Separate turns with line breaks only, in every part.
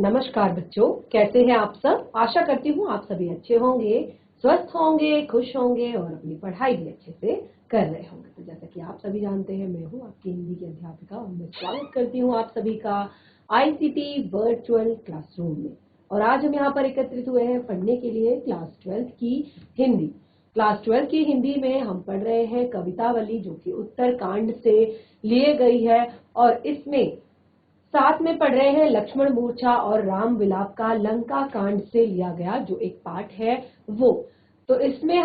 नमस्कार बच्चों, कैसे हैं आप सब। आशा करती हूँ आप सभी अच्छे होंगे, स्वस्थ होंगे, खुश होंगे और अपनी पढ़ाई भी अच्छे से कर रहे होंगे। तो जैसा कि आप सभी जानते हैं, मैं हूँ आपकी हिंदी की अध्यापिका और मैं स्वागत करती हूँ आप सभी का आईसीटी वर्चुअल क्लासरूम में। और आज हम यहाँ पर एकत्रित हुए हैं पढ़ने के लिए क्लास 12 की हिंदी। क्लास 12 की हिंदी में हम पढ़ रहे हैं कवितावली, जो कि उत्तरकांड से लिए गई है। और इसमें साथ में पढ़ रहे हैं लक्ष्मण मूर्छा और राम विलाप का लंका कांड से लिया गया जो एक पाठ है वो। तो इसमें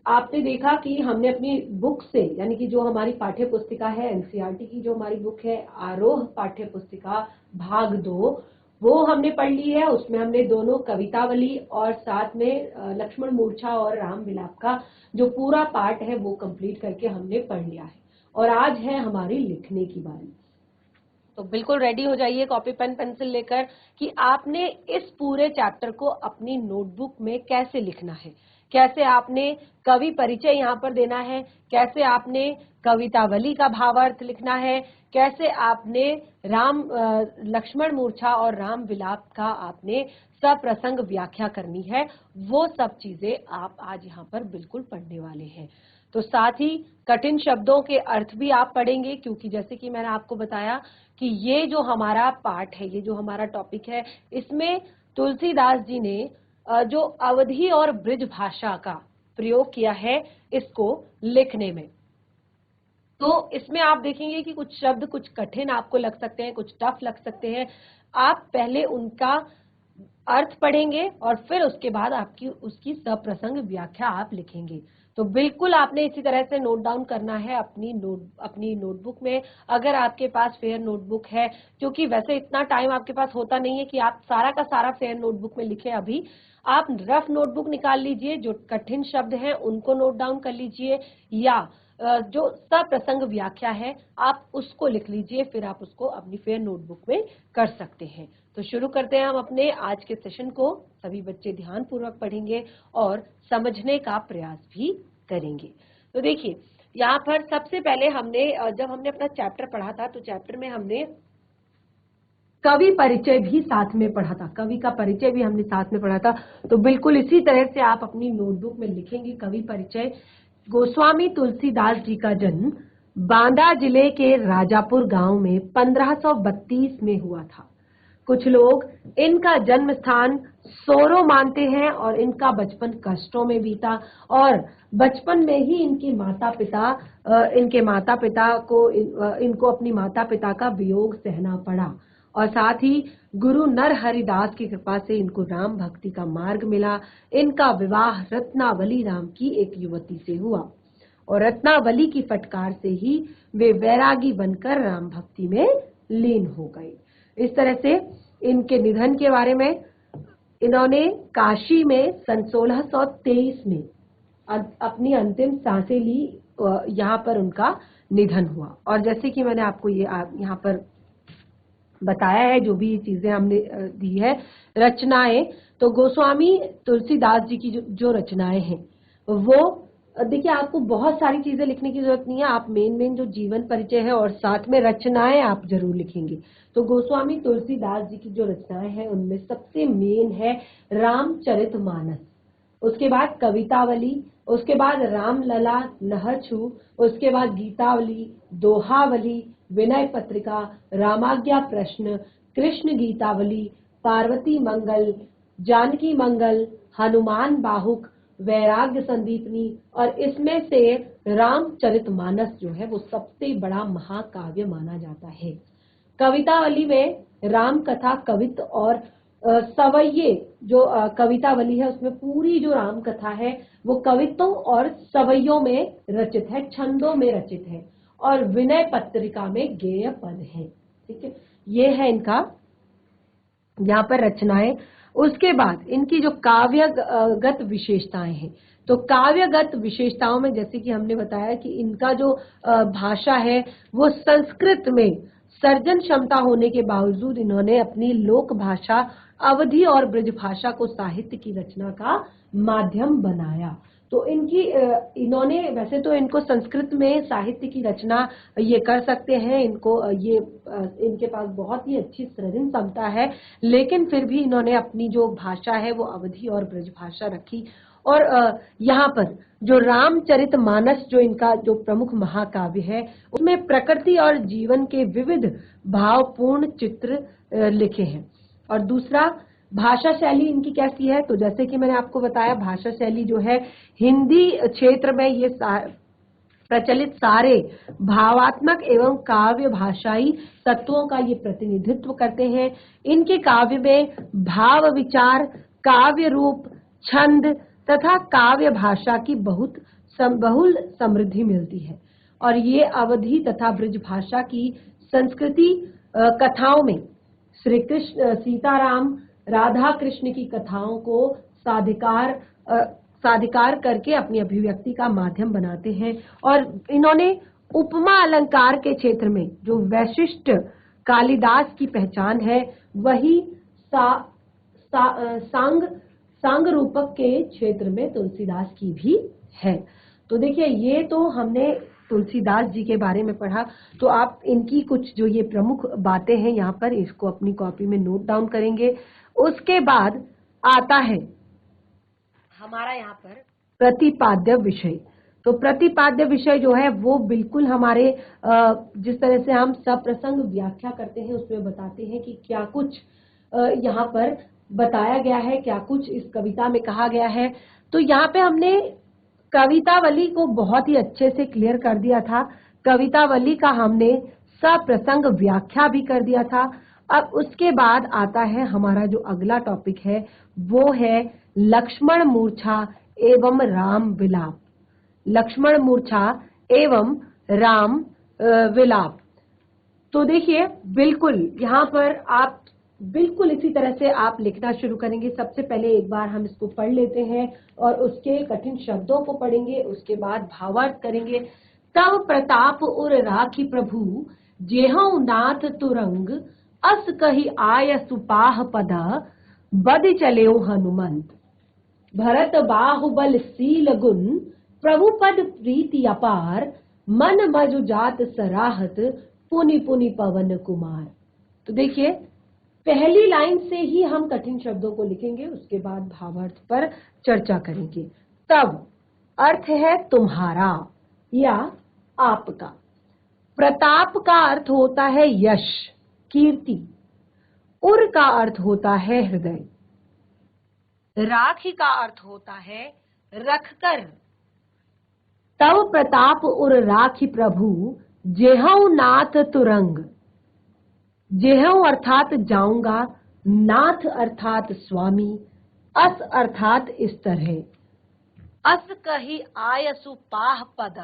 आपने देखा कि हमने अपनी बुक से, यानी कि जो हमारी पाठ्य पुस्तिका है एनसीईआरटी की, जो हमारी बुक है आरोह पाठ्य पुस्तिका भाग 2, वो हमने पढ़ ली है। उसमें हमने दोनों कवितावली और साथ में लक्ष्मण मूर्छा और राम विलाप का जो पूरा पाठ है वो कंप्लीट करके हमने पढ़ लिया है। और आज है हमारी लिखने की बारी। तो बिल्कुल रेडी हो जाइए कॉपी पेन पेंसिल लेकर कि आपने इस पूरे चैप्टर को अपनी नोटबुक में कैसे लिखना है, कैसे आपने कवि परिचय यहाँ पर देना है, कैसे आपने कवितावली का भावार्थ लिखना है, कैसे आपने लक्ष्मण मूर्छा और राम विलाप का आपने सप्रसंग व्याख्या करनी है। वो सब चीजें आप आज यहाँ पर बिल्कुल पढ़ने वाले हैं। तो साथ ही कठिन शब्दों के अर्थ भी आप पढ़ेंगे, क्योंकि जैसे कि मैंने आपको बताया कि ये जो हमारा पाठ है, ये जो हमारा टॉपिक है, इसमें तुलसीदास जी ने जो अवधी और ब्रिज भाषा का प्रयोग किया है इसको लिखने में। तो इसमें आप देखेंगे कि कुछ शब्द कुछ कठिन आपको लग सकते हैं, कुछ टफ लग सकते हैं। आप पहले उनका अर्थ पढ़ेंगे और फिर उसके बाद आपकी उसकी सप्रसंग व्याख्या आप लिखेंगे। तो बिल्कुल आपने इसी तरह से नोट डाउन करना है अपनी नोटबुक में। अगर आपके पास फेयर नोटबुक है, क्योंकि वैसे इतना टाइम आपके पास होता नहीं है कि आप सारा का सारा फेयर नोटबुक में लिखें, अभी आप रफ नोटबुक निकाल लीजिए, जो कठिन शब्द हैं उनको नोट डाउन कर लीजिए, या जो सप्रसंग व्याख्या है आप उसको लिख लीजिए, फिर आप उसको अपनी फेयर नोटबुक में कर सकते हैं। तो शुरू करते हैं हम अपने आज के सेशन को। सभी बच्चे ध्यान पूर्वक पढ़ेंगे और समझने का प्रयास भी करेंगे। तो देखिए, यहाँ पर सबसे पहले जब हमने अपना चैप्टर पढ़ा था, तो चैप्टर में हमने कवि परिचय भी साथ में पढ़ा था, कवि का परिचय भी हमने साथ में पढ़ा था। तो बिल्कुल इसी तरह से आप अपनी नोटबुक में लिखेंगे कवि परिचय। गोस्वामी तुलसीदास जी का जन्म बांदा जिले के राजापुर गांव में 1532 में हुआ था। कुछ लोग इनका जन्म स्थान सोरो मानते हैं और इनका बचपन कष्टों में बीता, और बचपन में ही इनके माता पिता को इनको अपनी माता पिता का वियोग सहना पड़ा। और साथ ही गुरु नर हरिदास की कृपा से इनको राम भक्ति का मार्ग मिला। इनका विवाह रत्नावली नाम की एक युवती से हुआ और रत्नावली की फटकार से ही वे वैरागी बनकर राम भक्ति में लीन हो गए। इस तरह से इनके निधन के बारे में, इन्होंने काशी में सन 1623 में अपनी अंतिम सांसें ली, यहाँ पर उनका निधन हुआ। और जैसे कि मैंने आपको ये यहाँ पर बताया है, जो भी चीजें हमने दी है रचनाएं, तो गोस्वामी तुलसीदास जी की जो रचनाएं हैं वो, देखिए आपको बहुत सारी चीजें लिखने की जरूरत नहीं है, आप मेन जो जीवन परिचय है और साथ में रचनाएं आप जरूर लिखेंगे। तो गोस्वामी तुलसीदास जी की जो रचनाएं हैं उनमें सबसे मेन है रामचरितमानस, उसके बाद कवितावली, उसके बाद रामलला नहरछू, उसके बाद गीतावली, दोहावली, विनय पत्रिका, रामाज्ञा प्रश्न, कृष्ण गीतावली, पार्वती मंगल, जानकी मंगल, हनुमान बाहुक, वैराग्य संदीपनी, और इसमें से रामचरितमानस जो है वो सबसे बड़ा महाकाव्य माना जाता है। कवितावली में राम कथा, कवित्व और सवैये, जो कवितावली है उसमें पूरी जो राम कथा है वो कवित्वों और सवैयों में रचित है, छंदों में रचित है, और विनय पत्रिका में गेय पद है। ठीक है, ये है इनका यहाँ पर रचनाएं। उसके बाद इनकी जो काव्यगत विशेषताएं हैं, तो काव्यगत विशेषताओं में जैसे कि हमने बताया कि इनका जो भाषा है वो संस्कृत में सर्जन क्षमता होने के बावजूद इन्होंने अपनी लोक भाषा अवधी और ब्रज भाषा को साहित्य की रचना का माध्यम बनाया। तो इन्होंने वैसे तो इनको संस्कृत में साहित्य की रचना ये कर सकते हैं, इनके पास बहुत ही अच्छी सृजन क्षमता है, लेकिन फिर भी इन्होंने अपनी जो भाषा है वो अवधी और ब्रज भाषा रखी। और यहाँ पर जो रामचरितमानस जो इनका जो प्रमुख महाकाव्य है, उसमें प्रकृति और जीवन के विविध भावपूर्ण चित्र लिखे हैं। और दूसरा, भाषा शैली इनकी कैसी है, तो जैसे कि मैंने आपको बताया, भाषा शैली जो है हिंदी क्षेत्र में ये प्रचलित सारे भावात्मक एवं काव्य भाषाई तत्वों का ये प्रतिनिधित्व करते हैं। इनके काव्य में भाव विचार, काव्य रूप, छंद तथा काव्य भाषा की बहुल समृद्धि मिलती है। और ये अवधी तथा ब्रज भाषा की संस्कृति कथाओं में श्री कृष्ण, सीताराम, राधा कृष्ण की कथाओं को साधिकार करके अपनी अभिव्यक्ति का माध्यम बनाते हैं। और इन्होंने उपमा अलंकार के क्षेत्र में जो वैशिष्ट कालिदास की पहचान है, वही सांग रूपक के क्षेत्र में तुलसीदास की भी है। तो देखिए, ये तो हमने तुलसीदास जी के बारे में पढ़ा। तो आप इनकी कुछ जो ये प्रमुख बातें हैं यहाँ पर, इसको अपनी कॉपी में नोट डाउन करेंगे। उसके बाद आता है हमारा यहाँ पर प्रतिपाद्य विषय। तो प्रतिपाद्य विषय जो है वो बिल्कुल हमारे जिस तरह से हम सप्रसंग व्याख्या करते हैं उसमें बताते हैं कि क्या कुछ यहाँ पर बताया गया है, क्या कुछ इस कविता में कहा गया है। तो यहाँ पे हमने कवितावली को बहुत ही अच्छे से क्लियर कर दिया था। कवितावली का हमने सप्रसंग व्याख्या भी कर दिया था। अब उसके बाद आता है हमारा जो अगला टॉपिक है, वो है लक्ष्मण मूर्छा एवं राम विलाप। लक्ष्मण मूर्छा एवं राम विलाप। तो देखिए, बिल्कुल यहाँ पर आप बिल्कुल इसी तरह से आप लिखना शुरू करेंगे। सबसे पहले एक बार हम इसको पढ़ लेते हैं और उसके कठिन शब्दों को पढ़ेंगे, उसके बाद भावार्थ करेंगे। तब प्रताप उर राखी प्रभु, जेहु नाथ तुरंग, अस कही आय सुपाह पद, बद चलेऊ हनुमंत। भरत बाहुबल सील गुण, प्रभु पद प्रीति अपार, मन मजु जात सराहत, पुनि पुनि पवन कुमार। तो देखिए, पहली लाइन से ही हम कठिन शब्दों को लिखेंगे, उसके बाद भावार्थ पर चर्चा करेंगे। तब अर्थ है तुम्हारा या आपका। प्रताप का अर्थ होता है यश, कीर्ति। उर का अर्थ होता है हृदय। राखी का अर्थ होता है रखकर। तब प्रताप उर राखी प्रभु, जेहु नाथ तुरंग। जेहु अर्थात जाऊंगा, नाथ अर्थात स्वामी, अस अर्थात इस तरह। अस कही आयसु पाह पद।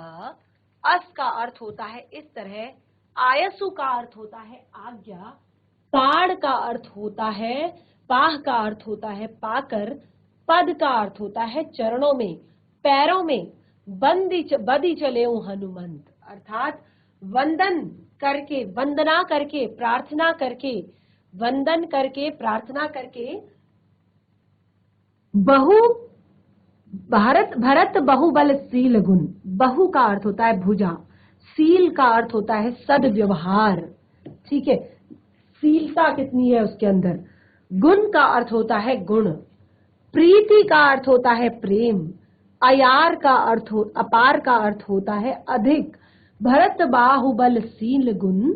अस का अर्थ होता है इस तरह, आयसु का अर्थ होता है आज्ञा, पाड़ का अर्थ होता है, पाह का अर्थ होता है पाकर, पद का अर्थ होता है चरणों में, पैरों में, बदी चले हनुमंत अर्थात वंदन करके, वंदना करके, प्रार्थना करके, वंदन करके, प्रार्थना करके। भरत बहुबल सील गुण। बहु का अर्थ होता है भुजा, सील का अर्थ होता है सद्व्यवहार। ठीक है, सीलता कितनी है उसके अंदर। गुण का अर्थ होता है गुण। प्रीति का अर्थ होता है प्रेम। अयार का अर्थ अपार का अर्थ होता है अधिक। भरत बाहुबल सील गुण,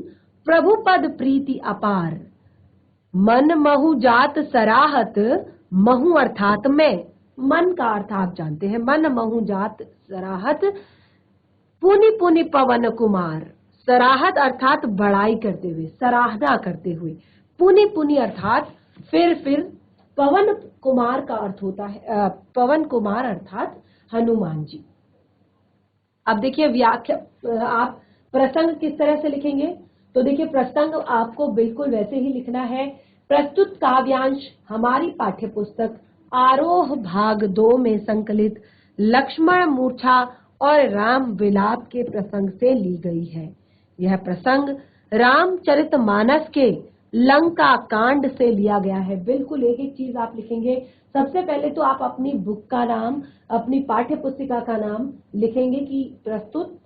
प्रभु पद प्रीति अपार। मन महु जात सराहत, महु अर्थात मैं, मन का अर्थ आप जानते हैं, मन महु जात सराहत। पुनि पुनि पवन कुमार। सराहत अर्थात बड़ाई करते हुए, सराहना करते हुए। पुनि पुनि अर्थात फिर। पवन कुमार का अर्थ होता है पवन कुमार अर्थात हनुमान जी। अब देखिए व्याख्या, आप प्रसंग किस तरह से लिखेंगे। तो देखिए, प्रसंग आपको बिल्कुल वैसे ही लिखना है। प्रस्तुत काव्यांश हमारी पाठ्य पुस्तक आरोह भाग 2 में संकलित लक्ष्मण मूर्छा और राम विलाप के प्रसंग से ली गई है। यह प्रसंग रामचरितमानस के लंका कांड से लिया गया है। बिल्कुल एक एक चीज आप लिखेंगे। सबसे पहले तो आप अपनी बुक का नाम, अपनी पाठ्य पुस्तिका का नाम लिखेंगे कि प्रस्तुत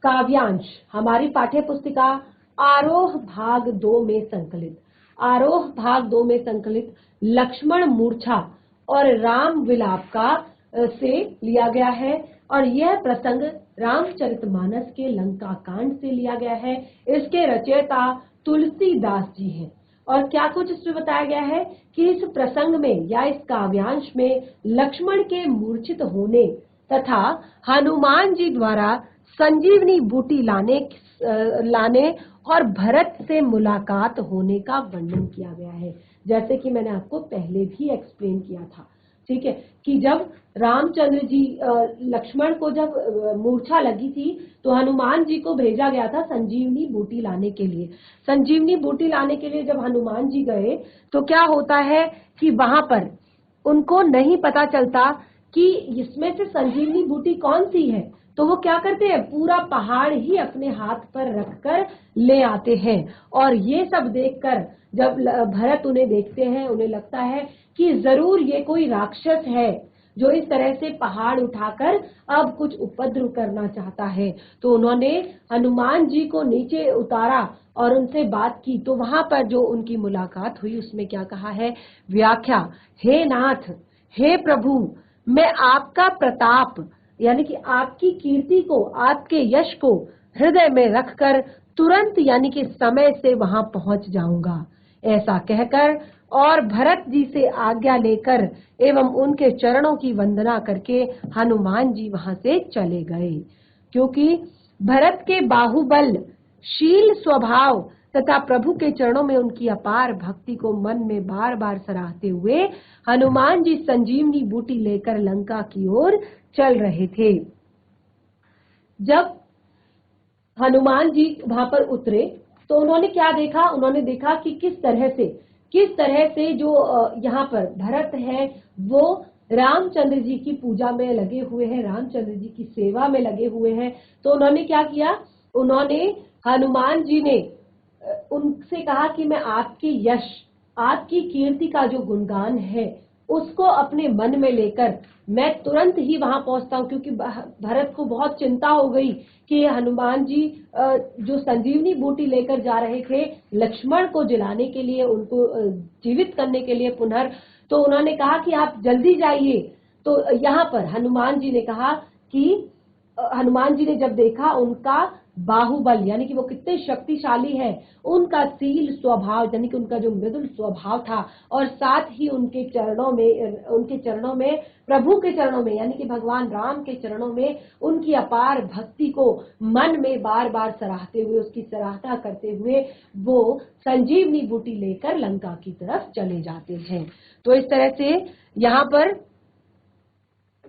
काव्यांश हमारी पाठ्य पुस्तिका आरोह भाग 2 में संकलित, आरोह भाग 2 में संकलित लक्ष्मण मूर्छा और राम विलाप का से लिया गया है। और यह प्रसंग रामचरितमानस के लंका कांड से लिया गया है। इसके रचयिता तुलसीदास जी हैं। और क्या कुछ इसमें बताया गया है कि इस प्रसंग में या इस काव्यांश में लक्ष्मण के मूर्छित होने तथा हनुमान जी द्वारा संजीवनी बूटी लाने और भरत से मुलाकात होने का वर्णन किया गया है। जैसे कि मैंने आपको पहले भी एक्सप्लेन किया था, ठीक है, कि जब रामचंद्र जी लक्ष्मण को जब मूर्छा लगी थी तो हनुमान जी को भेजा गया था संजीवनी बूटी लाने के लिए। संजीवनी बूटी लाने के लिए जब हनुमान जी गए तो क्या होता है कि वहां पर उनको नहीं पता चलता कि इसमें से संजीवनी बूटी कौन सी है। तो वो क्या करते हैं, पूरा पहाड़ ही अपने हाथ पर रखकर ले आते हैं। और ये सब देखकर जब भरत उन्हें देखते हैं, उन्हें लगता है कि जरूर ये कोई राक्षस है जो इस तरह से पहाड़ उठाकर अब कुछ उपद्रव करना चाहता है। तो उन्होंने हनुमान जी को नीचे उतारा और उनसे बात की। तो वहां पर जो उनकी मुलाकात हुई उसमें क्या कहा है, व्याख्या, हे नाथ, हे प्रभु, मैं आपका प्रताप यानी कि आपकी कीर्ति को, आपके यश को हृदय में रखकर तुरंत यानी कि समय से वहां पहुंच जाऊंगा। ऐसा कहकर और भरत जी से आज्ञा लेकर एवं उनके चरणों की वंदना करके हनुमान जी वहां से चले गए। क्योंकि भरत के बाहुबल, शील स्वभाव तथा प्रभु के चरणों में उनकी अपार भक्ति को मन में बार बार सराहते हुए हनुमान जी संजीवनी बूटी लेकर लंका की ओर चल रहे थे। जब हनुमान जी वहां पर उतरे तो उन्होंने क्या देखा, उन्होंने देखा कि किस तरह से जो यहाँ पर भरत है वो रामचंद्र जी की पूजा में लगे हुए हैं, रामचंद्र जी की सेवा में लगे हुए हैं। तो उन्होंने क्या किया, उन्होंने हनुमान जी ने उनसे कहा कि मैं आपके यश, आपकी कीर्ति का जो गुणगान है उसको अपने मन में लेकर मैं तुरंत ही वहां पहुंचता हूं। क्योंकि भरत को बहुत चिंता हो गई कि हनुमान जी जो संजीवनी बूटी लेकर जा रहे थे लक्ष्मण को जिलाने के लिए, उनको जीवित करने के लिए पुनः। तो उन्होंने कहा कि आप जल्दी जाइए। तो यहाँ पर हनुमान जी ने कहा कि हनुमान जी ने जब देखा उनका बाहुबल यानी कि वो कितने शक्तिशाली है, उनका सील स्वभाव यानी कि उनका जो मृदुल स्वभाव था, और साथ ही उनके चरणों में प्रभु के चरणों में यानी कि भगवान राम के चरणों में उनकी अपार भक्ति को मन में बार बार सराहते हुए, उसकी सराहना करते हुए वो संजीवनी बूटी लेकर लंका की तरफ चले जाते हैं। तो इस तरह से यहाँ पर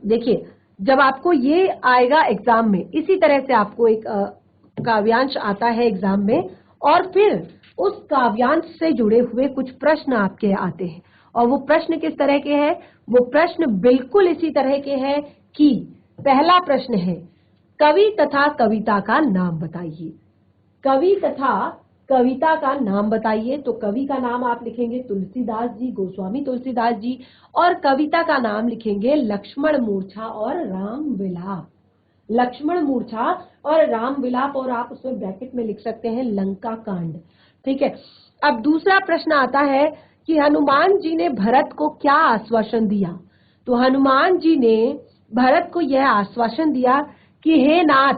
देखिए, जब आपको ये आएगा एग्जाम में, इसी तरह से आपको एक काव्यांश आता है एग्जाम में, और फिर उस काव्यांश से जुड़े हुए कुछ प्रश्न आपके आते हैं। और वो प्रश्न किस तरह के हैं, वो प्रश्न बिल्कुल इसी तरह के हैं कि पहला प्रश्न है, कवि तथा कविता का नाम बताइए। कवि तथा कविता का नाम बताइए। तो कवि का नाम आप लिखेंगे तुलसीदास जी, गोस्वामी तुलसीदास जी, और कविता का नाम लिखेंगे लक्ष्मण मूर्छा और राम विलाप। लक्ष्मण मूर्छा और राम विलाप, और आप उसमें ब्रैकेट में लिख सकते हैं लंका कांड, ठीक है। अब दूसरा प्रश्न आता है कि हनुमान जी ने भरत को क्या आश्वासन दिया। तो हनुमान जी ने भरत को यह आश्वासन दिया कि हे नाथ,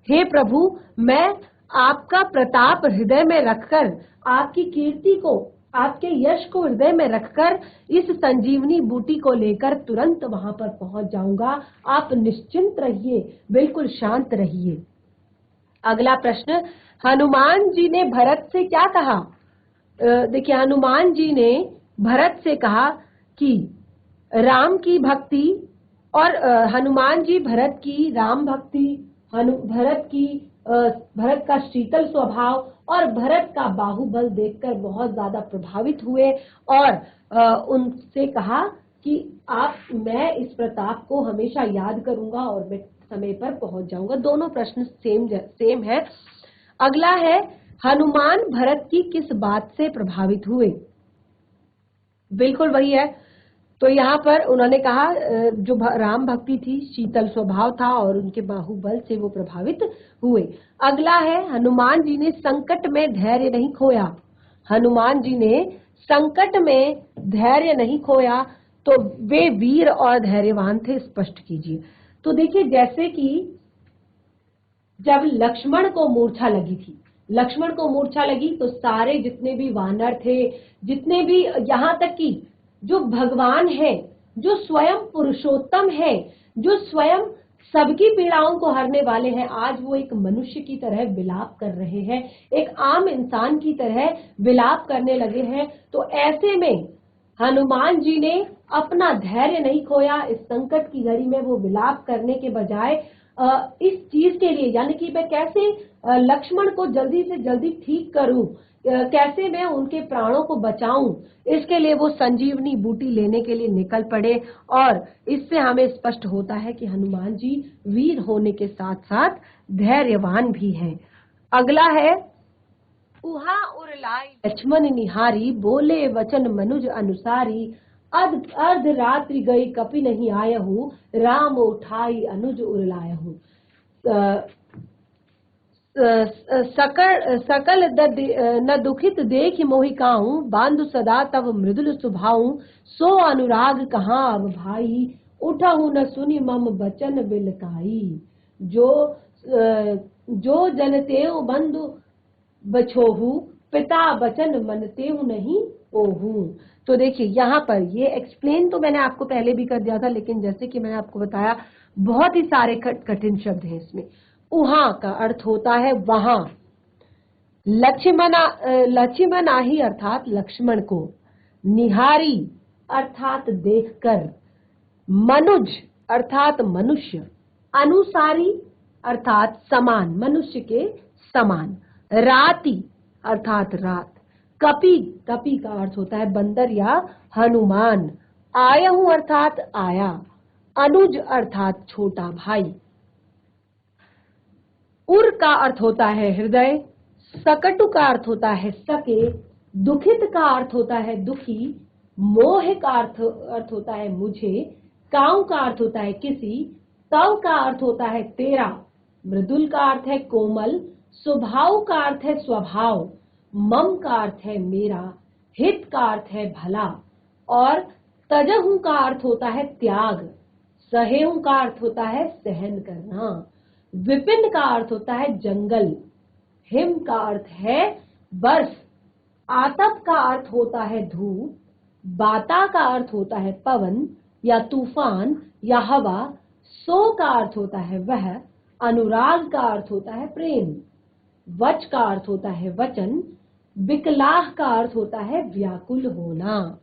हे प्रभु, मैं आपका प्रताप हृदय में रखकर, आपकी कीर्ति को, आपके यश को हृदय में रखकर इस संजीवनी बूटी को लेकर तुरंत वहां पर पहुंच जाऊंगा। आप निश्चिंत रहिए, बिल्कुल शांत रहिए। अगला प्रश्न, हनुमान जी ने भरत से क्या कहा। देखिए, हनुमान जी ने भरत से कहा कि राम की भक्ति, और हनुमान जी भरत की राम भक्ति, भरत का शीतल स्वभाव और भरत का बाहुबल देखकर बहुत ज्यादा प्रभावित हुए, और उनसे कहा कि मैं इस प्रताप को हमेशा याद करूंगा और मैं समय पर पहुंच जाऊंगा। दोनों प्रश्न सेम है। अगला है, हनुमान भरत की किस बात से प्रभावित हुए? बिल्कुल वही है। तो यहाँ पर उन्होंने कहा जो राम भक्ति थी, शीतल स्वभाव था और उनके बाहुबल से वो प्रभावित हुए। अगला है, हनुमान जी ने संकट में धैर्य नहीं खोया। हनुमान जी ने संकट में धैर्य नहीं खोया, तो वे वीर और धैर्यवान थे, स्पष्ट कीजिए। तो देखिए, जैसे कि जब लक्ष्मण को मूर्छा लगी थी, लक्ष्मण को मूर्छा लगी तो सारे जितने भी वानर थे, जितने भी, यहाँ तक कि जो भगवान है, जो स्वयं पुरुषोत्तम है, जो स्वयं सबकी पीड़ाओं को हरने वाले हैं, आज वो एक मनुष्य की तरह विलाप कर रहे हैं, एक आम इंसान की तरह विलाप करने लगे हैं। तो ऐसे में हनुमान जी ने अपना धैर्य नहीं खोया। इस संकट की घड़ी में वो विलाप करने के बजाय इस चीज के लिए, यानी कि मैं कैसे लक्ष्मण को जल्दी से जल्दी ठीक करूं, कैसे मैं उनके प्राणों को बचाऊं, इसके लिए वो संजीवनी बूटी लेने के लिए निकल पड़े। और इससे हमें स्पष्ट होता है कि हनुमान जी वीर होने के साथ साथ धैर्यवान भी हैं। अगला है, उहा उरलाई लक्ष्मण निहारी, बोले वचन मनुज अनुसारी, अर्ध रात्रि गई कपि नहीं आयहु, राम उठाई अनुज उरलायहु। सकल न दुखित देख मोहि काहू, बांधु सदा तब मृदुल सुभाऊ, सो अनुराग कहाँ अब भाई, उठहु न सुनि मम बचन बिलकाई। जो जनतेउ बंधु बछोहू, पिता बचन मनतेहु नहीं ओहू। तो देखिए, यहाँ पर ये एक्सप्लेन तो मैंने आपको पहले भी कर दिया था, लेकिन जैसे कि मैंने आपको बताया बहुत ही सारे कठिन शब्द हैं इसमें। उहा का अर्थ होता है वहां, लक्ष्मणाही अर्थात लक्ष्मण को, निहारी अर्थात देखकर, मनुज अर्थात मनुष्य, अनुसारी अर्थात समान, मनुष्य के समान, राति अर्थात रात, कपि, कपि का अर्थ होता है बंदर या हनुमान, आयहू अर्थात आया, अनुज अर्थात छोटा भाई। उर का अर्थ होता है हृदय, सकटु का अर्थ होता है सके, दुखित का अर्थ होता है दुखी, मोह का अर्थ होता है मुझे, काऊ का अर्थ होता है किसी, तव का अर्थ होता है तेरा, मृदुल का अर्थ है कोमल, स्वभाव का अर्थ है स्वभाव, मम का अर्थ है मेरा, हित का अर्थ है भला, और तजहु का अर्थ होता है त्याग, सहेहु का अर्थ होता है सहन करना, विपिन का अर्थ होता है जंगल, हिम का अर्थ है बर्फ, आतप का अर्थ होता है धूप, बाता का अर्थ होता है पवन या तूफान या हवा, सो का अर्थ होता है वह, अनुराग का अर्थ होता है प्रेम, वच का अर्थ होता है वचन, विकलाह का अर्थ होता है व्याकुल होना,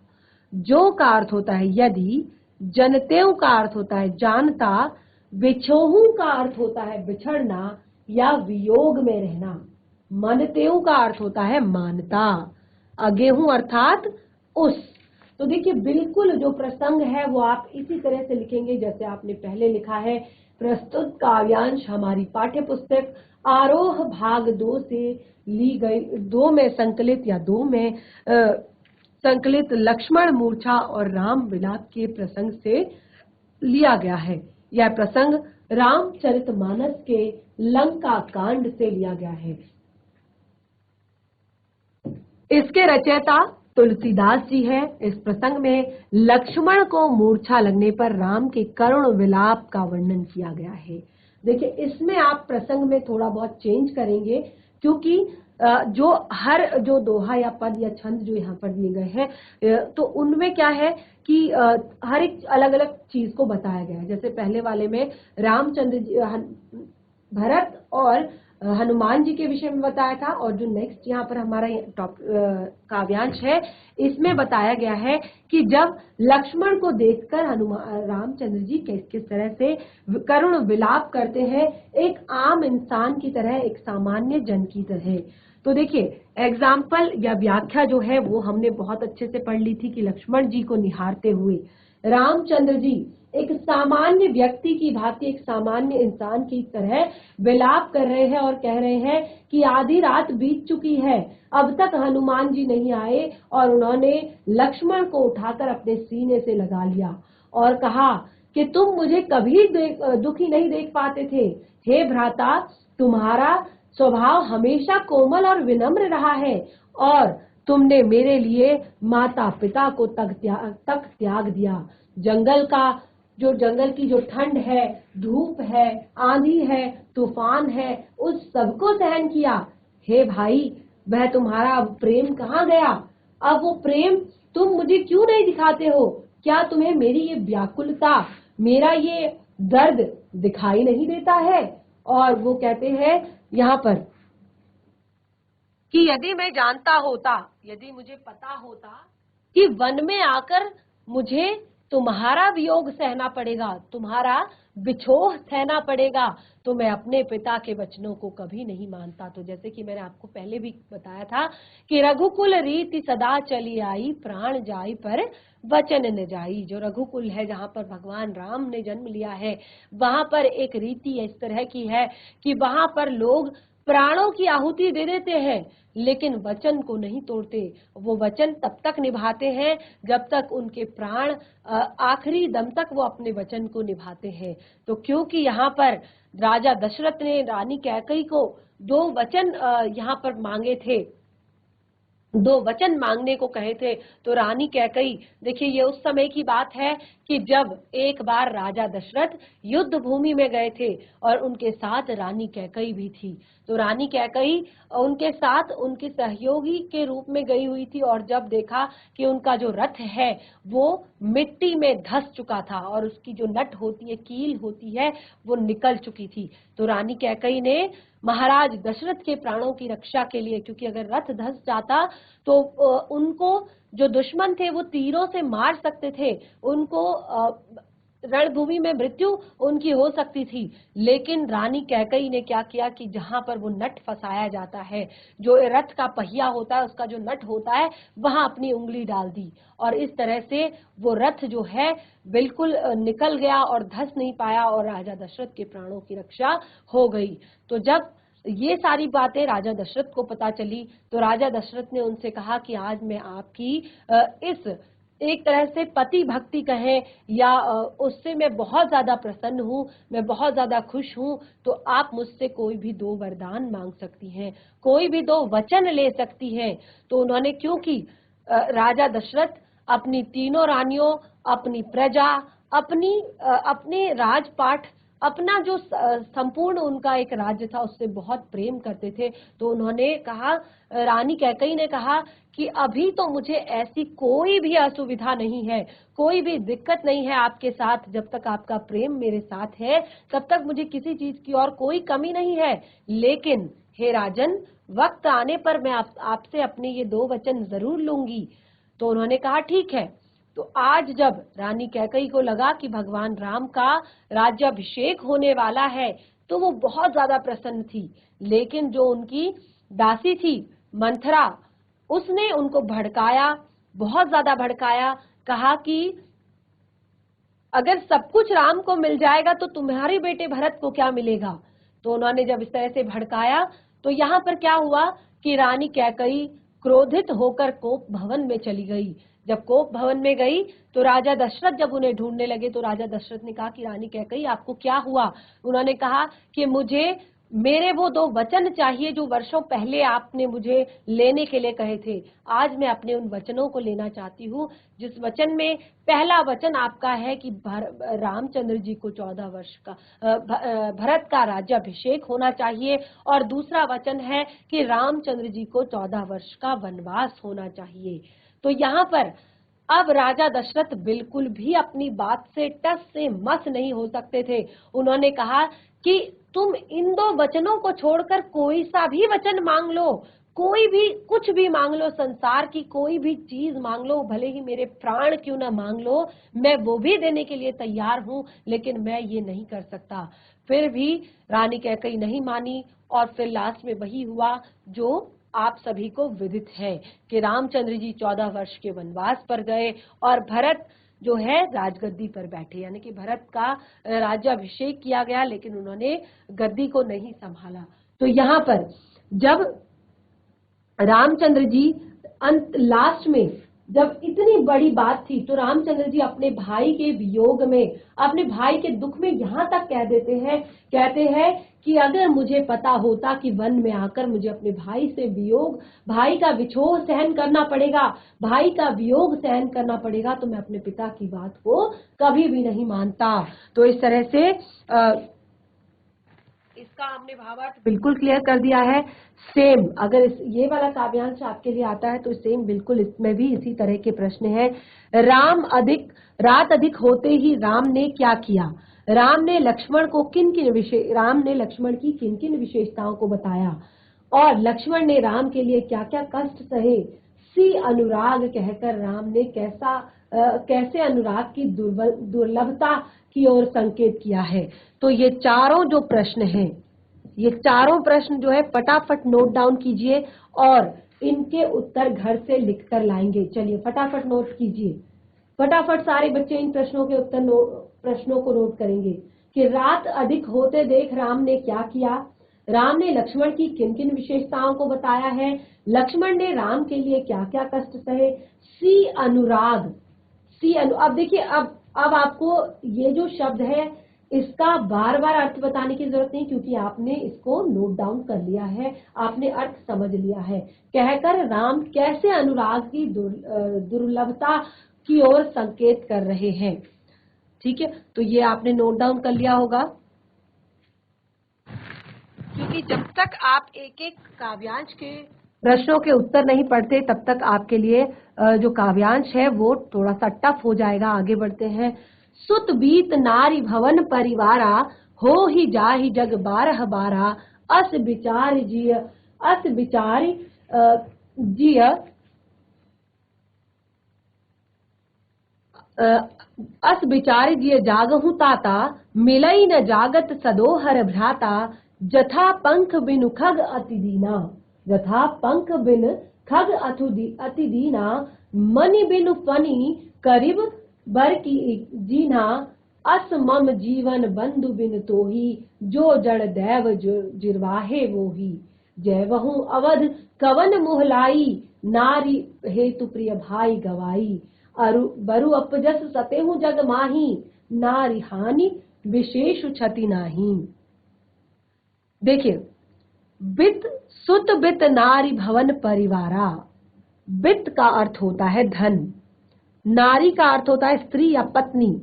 जो का अर्थ होता है यदि, जनतेव का अर्थ होता है जानता, विछोहू का अर्थ होता है बिछड़ना या वियोग में रहना, मनतेव का अर्थ होता है मानता, अगेहू अर्थात उस। तो देखिए, बिल्कुल जो प्रसंग है वो आप इसी तरह से लिखेंगे जैसे आपने पहले लिखा है। प्रस्तुत काव्यांश हमारी पाठ्य पुस्तक आरोह भाग 2 से ली गई, 2 में संकलित या 2 में संकलित लक्ष्मण मूर्छा और राम विलाप के प्रसंग से लिया गया है। यह प्रसंग रामचरितमानस के लंका कांड से लिया गया है। इसके रचयिता तुलसीदास जी हैं। इस प्रसंग में लक्ष्मण को मूर्छा लगने पर राम के करुण विलाप का वर्णन किया गया है। देखिए, इसमें आप प्रसंग में थोड़ा बहुत चेंज करेंगे, क्योंकि जो दोहा या पद या छंद जो यहाँ पर दिए गए हैं, तो उनमें क्या है कि हर एक अलग अलग चीज को बताया गया है। जैसे पहले वाले में रामचंद्र जी, भरत और हनुमान जी के विषय में बताया था, और जो नेक्स्ट यहाँ पर हमारा काव्यांश है, इसमें बताया गया है कि जब लक्ष्मण को देखकर रामचंद्र जी किस तरह से करुण विलाप करते हैं, एक आम इंसान की तरह, एक सामान्य जन की तरह। तो देखिए, एग्जाम्पल या व्याख्या जो है वो हमने बहुत अच्छे से पढ़ ली थी कि लक्ष्मण जी को निहारते हुए रामचंद्र जी एक सामान्य व्यक्ति की भांति, एक सामान्य इंसान की तरह विलाप कर रहे हैं और कह रहे हैं कि आधी रात बीत चुकी है, अब तक हनुमान जी नहीं आए। और उन्होंने लक्ष्मण को उठाकर अपने सीने से लगा लिया और कहा कि तुम मुझे कभी दुखी नहीं देख पाते थे। हे भ्राता, तुम्हारा स्वभाव हमेशा कोमल और विनम्र रहा है और तुमने मेरे लिए माता पिता को तक त्याग दिया। जंगल की जो ठंड है, धूप है, आंधी है, तूफान है, उस सबको सहन किया। हे भाई, वह तुम्हारा अब प्रेम कहाँ गया? अब वो प्रेम तुम मुझे क्यों नहीं दिखाते हो? क्या तुम्हें मेरी ये व्याकुलता, मेरा ये दर्द दिखाई नहीं देता है? और वो कहते हैं यहाँ पर कि यदि मैं जानता होता, यदि मुझे पता होता कि वन में आकर मुझे तुम्हारा वियोग सहना पड़ेगा, तुम्हारा बिछोह सहना पड़ेगा, तो मैं अपने पिता के वचनों को कभी नहीं मानता। तो जैसे कि मैंने आपको पहले भी बताया था कि रघुकुल रीति सदा चली आई, प्राण जाई पर वचन न जाई। जो रघुकुल है, जहाँ पर भगवान राम ने जन्म लिया है, वहां पर एक रीति इस तरह की है कि वहां पर लोग प्राणों की आहुति दे देते हैं, लेकिन वचन को नहीं तोड़ते। वो वचन तब तक निभाते हैं जब तक उनके प्राण आखिरी दम तक वो अपने वचन को निभाते हैं। तो क्योंकि यहाँ पर राजा दशरथ ने रानी कैकेयी को दो वचन यहाँ पर मांगे थे, दो वचन मांगने को कहे थे, तो रानी कैकेयी, देखिए ये उस समय की बात है कि जब एक बार राजा दशरथ युद्ध भूमि में गए थे और उनके साथ रानी कैकेयी भी थी। तो रानी कैकेयी उनके साथ उनके सहयोगी के रूप में गई हुई थी और जब देखा कि उनका जो रथ है वो मिट्टी में धंस चुका था और उसकी जो नट होती है, कील होती है, वो निकल चुकी थी, तो रानी कैकेयी ने महाराज दशरथ के प्राणों की रक्षा के लिए, क्योंकि अगर रथ धंस जाता तो उनको जो दुश्मन थे वो तीरों से मार सकते थे, उनको रणभूमि में मृत्यु उनकी हो सकती थी। लेकिन रानी कैकेयी ने क्या किया कि जहां पर वो नट फंसाया जाता है, जो रथ का पहिया होता है, उसका जो नट होता है, वहां अपनी उंगली डाल दी और इस तरह से वो रथ जो है बिल्कुल निकल गया और धंस नहीं पाया और राजा दशरथ के प्राणों की रक्षा हो गई। तो जब ये सारी बातें राजा दशरथ को पता चली तो राजा दशरथ ने उनसे कहा कि आज मैं आपकी इस एक तरह से पति भक्ति कहें या उससे मैं बहुत ज्यादा प्रसन्न हूँ, मैं बहुत ज्यादा खुश हूँ, तो आप मुझसे कोई भी दो वरदान मांग सकती हैं, कोई भी दो वचन ले सकती हैं। तो उन्होंने, क्योंकि राजा दशरथ अपनी तीनों रानियों, अपनी प्रजा, अपने राजपाट, अपना जो संपूर्ण उनका एक राज्य था उससे बहुत प्रेम करते थे, तो उन्होंने कहा, रानी कैकेयी ने कहा कि अभी तो मुझे ऐसी कोई भी असुविधा नहीं है, कोई भी दिक्कत नहीं है आपके साथ, जब तक आपका प्रेम मेरे साथ है तब तक मुझे किसी चीज की और कोई कमी नहीं है। लेकिन हे राजन, वक्त आने पर मैं आपसे अपने ये दो वचन जरूर लूंगी। तो उन्होंने कहा ठीक है। तो आज जब रानी कैकेयी को लगा कि भगवान राम का राज्याभिषेक होने वाला है तो वो बहुत ज्यादा प्रसन्न थी, लेकिन जो उनकी दासी थी मंथरा, उसने उनको भड़काया, बहुत ज्यादा भड़काया, कहा कि अगर सब कुछ राम को मिल जाएगा तो तुम्हारे बेटे भरत को क्या मिलेगा। तो उन्होंने जब इस तरह से भड़काया तो यहाँ पर क्या हुआ कि रानी कैकेयी क्रोधित होकर कोप भवन में चली गई। जब कोप भवन में गई तो राजा दशरथ जब उन्हें ढूंढने लगे तो राजा दशरथ ने कहा कि रानी कैकेयी आपको क्या हुआ। उन्होंने कहा कि मुझे मेरे वो दो वचन चाहिए जो वर्षों पहले आपने मुझे लेने के लिए कहे थे। आज मैं अपने उन वचनों को लेना चाहती हूँ, जिस वचन में पहला वचन आपका है कि रामचंद्र जी को 14 वर्ष का भरत का राज्याभिषेक होना चाहिए और दूसरा वचन है कि रामचंद्र जी को 14 वर्ष का वनवास होना चाहिए। तो यहाँ पर अब राजा दशरथ बिल्कुल भी अपनी बात से टस से मस नहीं हो सकते थे। उन्होंने कहा कि तुम इन दो वचनों को छोड़कर कोई सा भी वचन मांग लो, कोई भी कुछ भी मांग लो, संसार की कोई भी चीज मांग लो, भले ही मेरे प्राण क्यों ना मांग लो, मैं वो भी देने के लिए तैयार हूं, लेकिन मैं ये नहीं कर सकता। फिर भी रानी कैकेयी नहीं मानी और फिर लास्ट में वही हुआ जो आप सभी को विदित है कि रामचंद्र जी 14 वर्ष के वनवास पर गए और भरत जो है राजगद्दी पर बैठे, यानी कि भरत का राज्याभिषेक किया गया लेकिन उन्होंने गद्दी को नहीं संभाला। तो यहाँ पर जब रामचंद्र जी अंत लास्ट में जब इतनी बड़ी बात थी तो रामचंद्र जी अपने भाई के वियोग में, अपने भाई के दुख में यहाँ तक कह देते हैं, कहते हैं कि अगर मुझे पता होता कि वन में आकर मुझे अपने भाई से वियोग, भाई का विछोह सहन करना पड़ेगा, भाई का वियोग सहन करना पड़ेगा, तो मैं अपने पिता की बात को कभी भी नहीं मानता। तो इस तरह से इसका हमने भावार्थ बिल्कुल क्लियर कर दिया है। सेम अगर ये वाला काव्यांश आपके लिए आता है तो सेम बिल्कुल इसमें भी इसी तरह के प्रश्न हैं। रात अधिक होते ही राम ने क्या किया? राम ने लक्ष्मण की किन किन विशेषताओं को बताया और लक्ष्मण ने राम के लिए क्या क्या कष्ट सहे? सी अनुराग कहकर राम ने कैसे अनुराग की दुर्लभता की ओर संकेत किया है। तो ये चारों जो प्रश्न हैं, ये चारों प्रश्न जो है फटाफट नोट डाउन कीजिए और इनके उत्तर घर से लिखकर लाएंगे। चलिए फटाफट नोट कीजिए, फटाफट सारे बच्चे इन प्रश्नों के प्रश्नों को नोट करेंगे कि रात अधिक होते देख राम ने क्या किया? राम ने लक्ष्मण की किन किन विशेषताओं को बताया है? लक्ष्मण ने राम के लिए क्या क्या कष्ट सहे? सी अनुराग, अब देखिए, अब आपको ये जो शब्द है इसका बार बार अर्थ बताने की जरूरत नहीं, क्योंकि आपने इसको नोट डाउन कर लिया है, आपने अर्थ समझ लिया है। कहकर राम कैसे अनुराग की दुर्लभता की ओर संकेत कर रहे हैं। ठीक है, तो ये आपने नोट डाउन कर लिया होगा, क्योंकि जब तक आप एक एक काव्यांश के प्रश्नों के उत्तर नहीं पढ़ते तब तक आपके लिए जो काव्यांश है वो थोड़ा सा टफ हो जाएगा। आगे बढ़ते हैं। सुत बीत नारी भवन परिवारा, हो ही जाहि जग 12 12, अस विचार जिय अस विचार जिय जागहु ताता, मिलई न जागत सदोहर भ्राता, जथा पंख बिनु खग अति दीना, जथा पंख बिन खग अति दीना, मनि बिनु फनी करिब बर की जीना, अस मम जीवन बंधु बिन तोही, जो जड़ दैव जिरवाहे वोही, जय वहु अवध कवन मोहलाई, नारी हेतु प्रिय भाई गवाई, बरु अपजस सतेहु जग माही, नारी हानि विशेष क्षति नाही। देखिए, सुत बित नारी भवन परिवारा, बित का अर्थ होता है धन, नारी का अर्थ होता है स्त्री या पत्नी,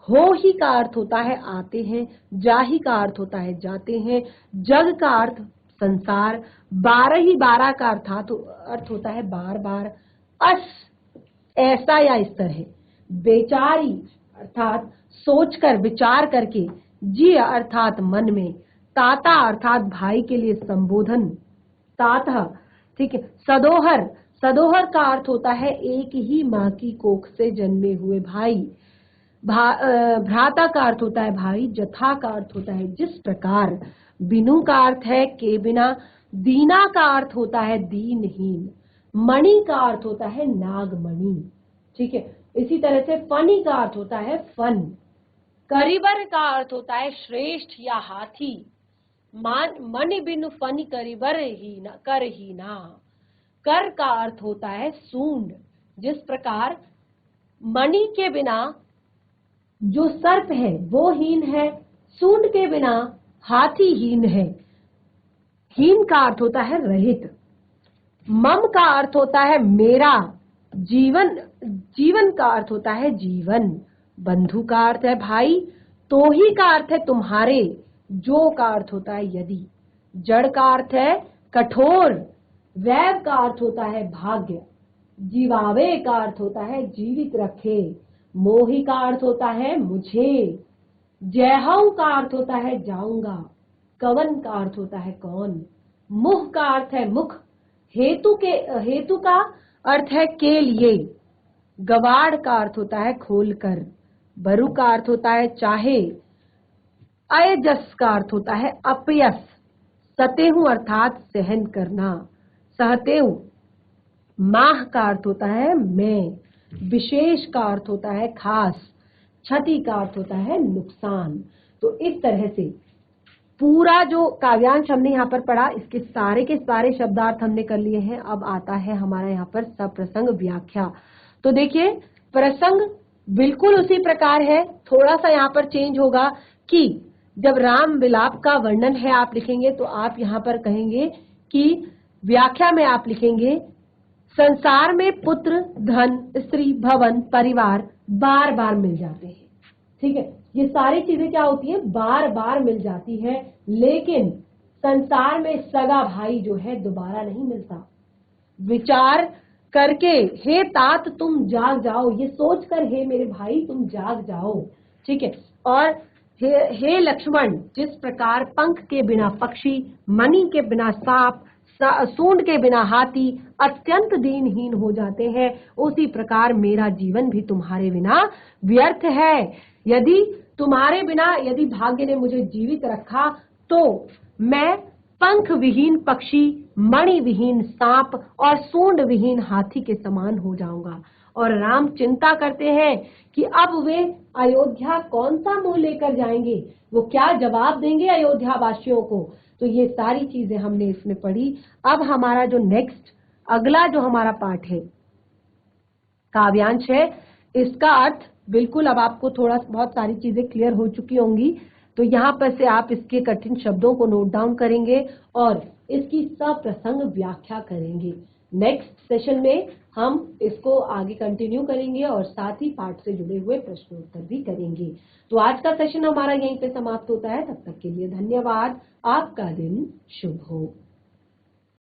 हो ही का अर्थ होता है आते हैं, जाही का अर्थ होता है जाते हैं, जग का अर्थ संसार, 12 का अर्थ होता है बार बार, अस ऐसा या इस तरह, बेचारी अर्थात सोचकर विचार करके, जी अर्थात मन में, ताता अर्थात भाई के लिए संबोधन, ताता, ठीक है। सदोहर का अर्थ होता है एक ही माँ की कोख से जन्मे हुए भाई, भ्राता का अर्थ होता है भाई, जथा का अर्थ होता है जिस प्रकार, बिनु का अर्थ है के बिना, दीना का अर्थ होता है दीनहीन, मणि का अर्थ होता है नागमणि, ठीक है। इसी तरह से फनी का अर्थ होता है फन, करिबर का अर्थ होता है श्रेष्ठ या हाथी, मणि बिनु फनी करिबर ही ना, कर ही ना, कर का अर्थ होता है सूंड, जिस प्रकार मणि के बिना जो सर्प है वो हीन है, सूंड के बिना हाथी हीन है। हीन का अर्थ होता है रहित, मम का अर्थ होता है मेरा, जीवन का अर्थ होता है जीवन, बंधु का अर्थ है भाई, तोही का अर्थ है तुम्हारे, जो का अर्थ होता है यदि, जड़ का अर्थ है कठोर, वैव का अर्थ होता है भाग्य, जीवावे का अर्थ होता है जीवित रखे, मोही का अर्थ होता है मुझे, जयहू का अर्थ होता है जाऊंगा, कवन का अर्थ होता है कौन, मुह का अर्थ है मुख, हेतु का अर्थ है के लिए, गवाड़ का अर्थ होता है खोलकर, बरु का अर्थ होता है चाहे, अयजस का अर्थ होता है अपयस, सतेहु अर्थात सहन करना, सहतेहु, माह का अर्थ होता है मैं, विशेष का अर्थ होता है खास, क्षति का अर्थ होता है नुकसान। तो इस तरह से पूरा जो काव्यांश हमने यहाँ पर पढ़ा, इसके सारे के सारे शब्दार्थ हमने कर लिए हैं। अब आता है हमारा यहाँ पर सप्रसंग व्याख्या। तो देखिए प्रसंग बिल्कुल उसी प्रकार है, थोड़ा सा यहाँ पर चेंज होगा कि जब राम विलाप का वर्णन है आप लिखेंगे तो आप यहाँ पर कहेंगे कि व्याख्या में आप लिखेंगे संसार में पुत्र, धन, स्त्री, भवन, परिवार बार बार मिल जाते हैं। ठीक है, ये सारी चीजें क्या होती है, बार बार मिल जाती है, लेकिन संसार में सगा भाई जो है दोबारा नहीं मिलता। विचार करके हे तात तुम जाग जाओ, ये सोचकर हे मेरे भाई तुम जाग जाओ। ठीक है, और हे लक्ष्मण, जिस प्रकार पंख के बिना पक्षी, मणि के बिना सांप, सूंड के बिना हाथी अत्यंत दीनहीन हो जाते हैं, उसी प्रकार मेरा जीवन भी तुम्हारे बिना व्यर्थ है। यदि तुम्हारे बिना, यदि भाग्य ने मुझे जीवित रखा तो मैं पंख विहीन पक्षी, मणि विहीन सांप और सूंड विहीन हाथी के समान हो जाऊंगा। और राम चिंता करते हैं कि अब वे अयोध्या कौन सा मुंह लेकर जाएंगे, वो क्या जवाब देंगे अयोध्या वासियों को। तो ये सारी चीजें हमने इसमें पढ़ी। अब हमारा जो नेक्स्ट अगला जो हमारा पाठ है काव्यांश है, इसका अर्थ बिल्कुल अब आपको थोड़ा बहुत सारी चीजें क्लियर हो चुकी होंगी। तो यहाँ पर से आप इसके कठिन शब्दों को नोट डाउन करेंगे और इसकी सप्रसंग व्याख्या करेंगे। नेक्स्ट सेशन में हम इसको आगे कंटिन्यू करेंगे और साथ ही पाठ से जुड़े हुए प्रश्न उत्तर भी करेंगे। तो आज का सेशन हमारा यहीं पे समाप्त होता है। तब तक के लिए धन्यवाद। आपका दिन शुभ हो।